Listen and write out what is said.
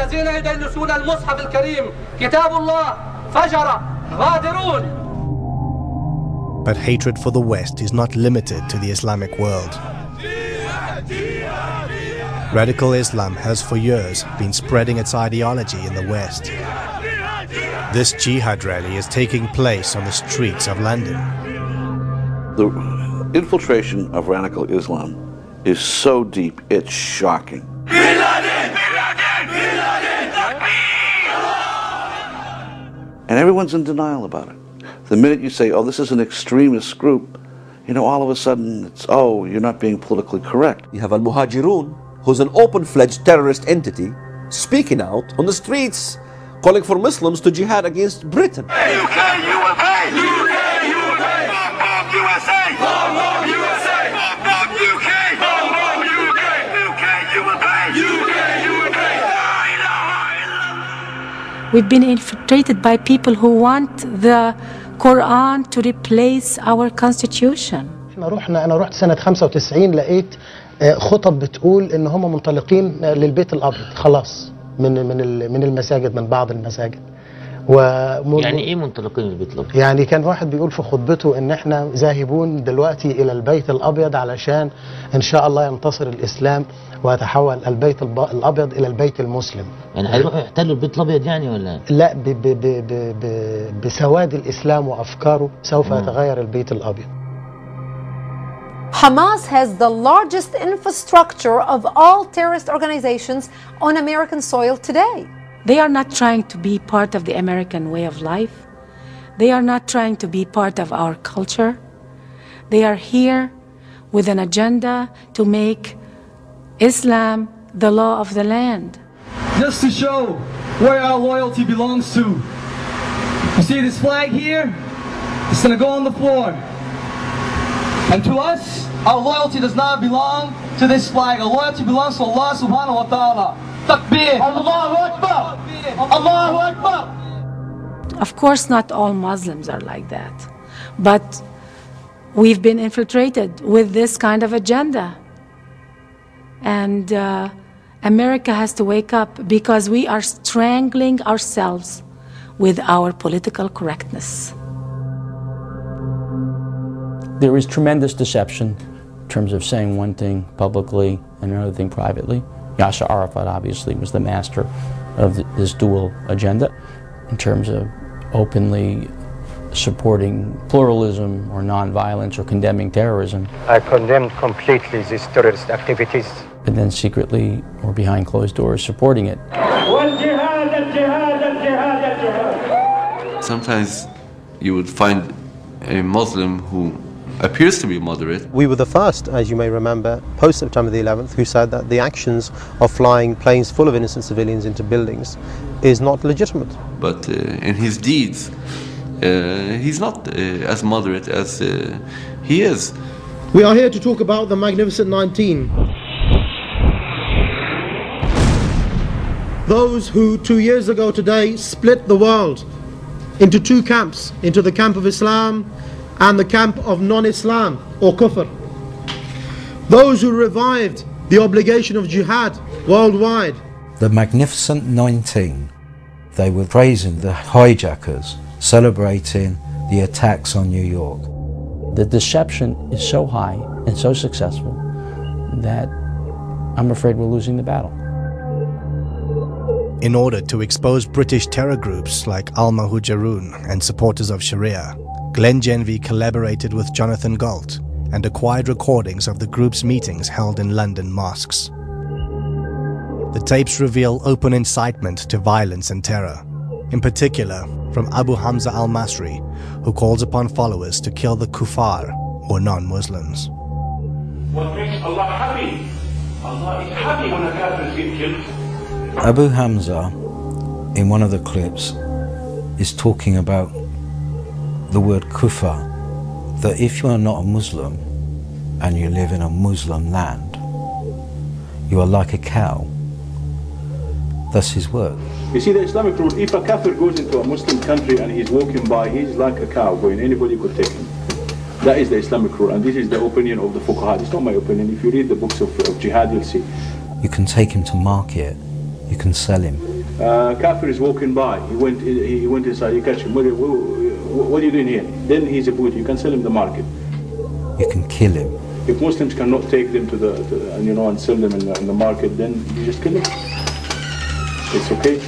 الذين يدنسون المصحف الكريم كتاب الله فجر غادرون. But hatred for the West is not limited to the Islamic world. Radical Islam has for years been spreading its ideology in the West. This jihad rally is taking place on the streets of London. The infiltration of radical Islam is so deep, it's shocking. And everyone's in denial about it. The minute you say, oh, this is an extremist group, you know, all of a sudden it's, oh, you're not being politically correct. You have al-Muhajirun, who's an open-fledged terrorist entity, speaking out on the streets, calling for Muslims to jihad against Britain. UK, you will pay! UK, you will pay! Bomb USA! Bomb USA! Bomb UK! Bomb UK! UK, you will pay! UK, you will pay! We've been infiltrated by people who want the Quran to replace our constitution. أنا رحت سنة 95 لقيت خطب بتقول إن هم منطلقين للبيت الأبيض خلاص من المساجد، من بعض المساجد. يعني ايه منطلقين للبيت الابيض؟ يعني كان واحد بيقول في خطبته ان احنا ذاهبون دلوقتي الى البيت الابيض علشان ان شاء الله ينتصر الاسلام ويتحول البيت الابيض الى البيت المسلم. يعني هيروحوا يحتلوا البيت الابيض يعني ولا؟ لا، بسواد الاسلام وافكاره سوف يتغير البيت الابيض. Hamas has the largest infrastructure of all terrorist organizations on American soil today. They are not trying to be part of the American way of life. They are not trying to be part of our culture. They are here with an agenda to make Islam the law of the land. Just to show where our loyalty belongs to. You see this flag here? It's going to go on the floor. And to us, our loyalty does not belong to this flag. Our loyalty belongs to Allah subhanahu wa ta'ala. Takbir! Allahu Akbar! Allahu Akbar! Of course, not all Muslims are like that. But we've been infiltrated with this kind of agenda. And America has to wake up because we are strangling ourselves with our political correctness. There is tremendous deception in terms of saying one thing publicly and another thing privately. Yasser Arafat obviously was the master of this dual agenda in terms of openly supporting pluralism or nonviolence or condemning terrorism. I condemn completely these terrorist activities. And then secretly or behind closed doors supporting it. Sometimes you would find a Muslim who appears to be moderate. We were the first, as you may remember, post-September the 11th, who said that the actions of flying planes full of innocent civilians into buildings is not legitimate. But in his deeds, he's not as moderate as he is. We are here to talk about the Magnificent 19. Those who 2 years ago today split the world into two camps, into the camp of Islam and the camp of non-Islam or kufr. Those who revived the obligation of jihad worldwide. The Magnificent 19, they were praising the hijackers, celebrating the attacks on New York. The deception is so high and so successful that I'm afraid we're losing the battle. In order to expose British terror groups like Al-Muhajirun and supporters of Sharia, Glenn Genvey collaborated with Jonathan Galt and acquired recordings of the group's meetings held in London mosques. The tapes reveal open incitement to violence and terror, in particular from Abu Hamza al-Masri, who calls upon followers to kill the kuffar or non-Muslims. What makes Allah happy? Allah is happy when a kafir is killed. Abu Hamza, in one of the clips, is talking about the word kufar, that if you are not a Muslim and you live in a Muslim land, you are like a cow. That's his word. You see the Islamic rule, if a kafir goes into a Muslim country and he's walking by, he's like a cow going, anybody could take him. That is the Islamic rule, and this is the opinion of the fuqaha. It's not my opinion. If you read the books of jihad, you'll see. You can take him to market, you can sell him, Kafir is walking by. He went inside. You catch him. What are you doing here? Then he's a boot. You can sell him the market. You can kill him. If Muslims cannot take them to the and sell them in the market, then you just kill them. It's okay.